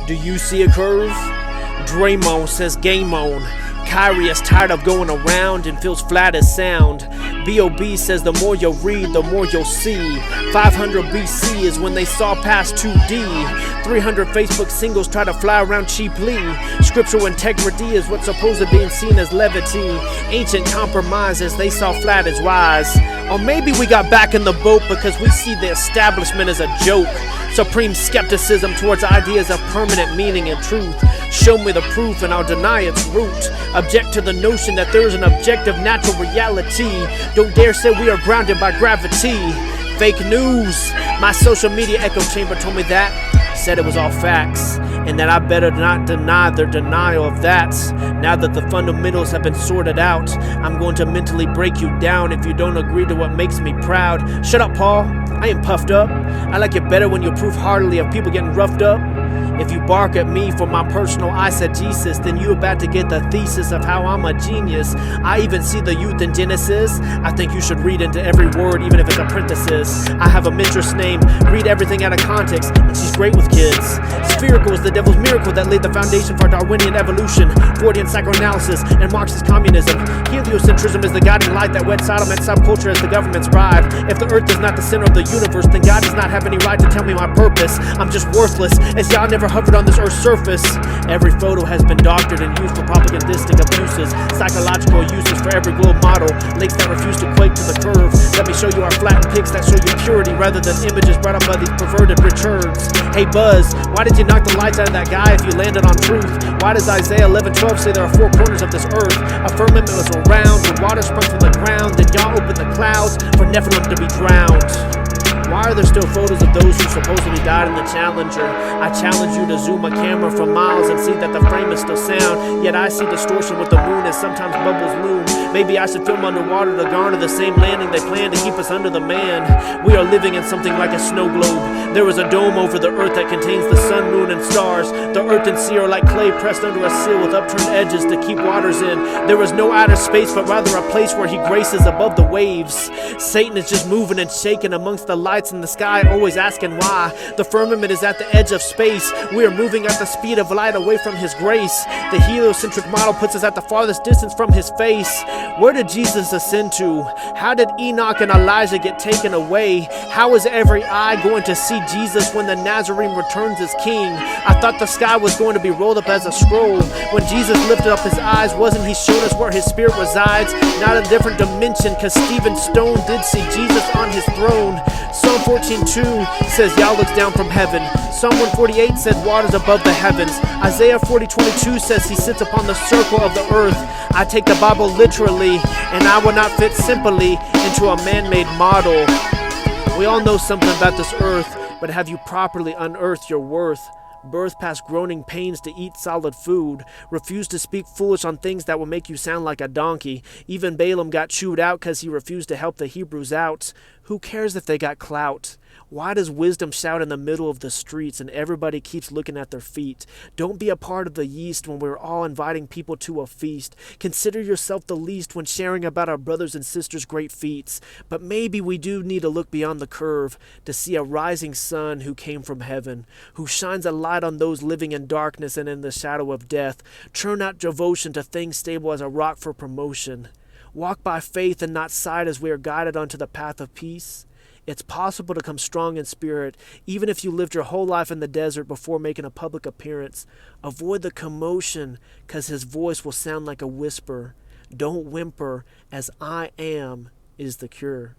Do you see a curve? Draymond says game on. Kyrie is tired of going around and feels flat as sound. B.O.B. says the more you'll read, the more you'll see. 500 BC is when they saw past 2D. 300 Facebook singles try to fly around cheaply. Scriptural integrity is what's supposed to be seen as levity. Ancient compromises they saw flat as wise. Or maybe we got back in the boat because we see the establishment as a joke. Supreme skepticism towards ideas of permanent meaning and truth. Show me the proof and I'll deny its root. Object to the notion that there is an objective natural reality. Don't dare say we are grounded by gravity. Fake news. My social media echo chamber told me that. Said it was all facts, and that I better not deny their denial of that. Now that the fundamentals have been sorted out, I'm going to mentally break you down if you don't agree to what makes me proud. Shut up, Paul. I ain't puffed up. I like it better when you approve heartily of people getting roughed up. If you bark at me for my personal eisegesis, then you about to get the thesis of how I'm a genius. I even see the youth in Genesis. I think you should read into every word, even if it's a parenthesis. I have a mistress named, read everything out of context, and she's great with kids. Spherical is the devil's miracle that laid the foundation for Darwinian evolution, Freudian psychoanalysis, and Marxist communism. Heliocentrism is the guiding light that weds settlement subculture as the government's bride. If the earth is not the center of the universe, then God does not have any right to tell me my purpose. I'm just worthless, as y'all never hovered on this earth's surface. Every photo has been doctored and used for propagandistic abuses, psychological uses for every globe model, links that refuse to quake to the curve. Let me show you our flattened pics that show you purity rather than images brought up by these perverted Richards. Hey Buzz, why did you knock the lights out of that guy if you landed on truth? Why does Isaiah 11:12 say there are four corners of this earth? A firmament was around, when water sprung from the ground, then y'all opened the clouds for Nephilim to be drowned. Why are there still photos of those who supposedly died in the Challenger? I challenge you to zoom a camera from miles and see that the frame is still sound. Yet I see distortion with the moon as sometimes bubbles loom. Maybe I should film underwater to garner the same landing they plan to keep us under the man. We are living in something like a snow globe. There is a dome over the earth that contains the sun, moon, and stars. The earth and sea are like clay pressed under a seal with upturned edges to keep waters in. There is no outer space, but rather a place where he graces above the waves. Satan is just moving and shaking amongst the lights in the sky, always asking why. The firmament is at the edge of space. We are moving at the speed of light away from his grace. The heliocentric model puts us at the farthest distance from his face. Where did Jesus ascend to? How did Enoch and Elijah get taken away? How is every eye going to see Jesus when the Nazarene returns as king? I thought the sky was going to be rolled up as a scroll. When Jesus lifted up his eyes, wasn't he showing us where his spirit resides? Not a different dimension, cause Stephen Stone did see Jesus on his throne. Psalm 14:2 says Yah looks down from heaven. Psalm 148 said waters above the heavens. Isaiah 40:22 says he sits upon the circle of the earth. I take the Bible literally, and I will not fit simply into a man-made model. We all know something about this earth, but have you properly unearthed your worth? Birth past groaning pains to eat solid food. Refuse to speak foolish on things that will make you sound like a donkey. Even Balaam got chewed out because he refused to help the Hebrews out. Who cares if they got clout? Why does wisdom shout in the middle of the streets and everybody keeps looking at their feet? Don't be a part of the yeast when we're all inviting people to a feast. Consider yourself the least when sharing about our brothers and sisters' great feats. But maybe we do need to look beyond the curve to see a rising sun who came from heaven, who shines a light on those living in darkness and in the shadow of death. Turn out devotion to things stable as a rock for promotion. Walk by faith and not sight as we are guided onto the path of peace. It's possible to come strong in spirit, even if you lived your whole life in the desert before making a public appearance. Avoid the commotion, cause his voice will sound like a whisper. Don't whimper, as I am is the cure.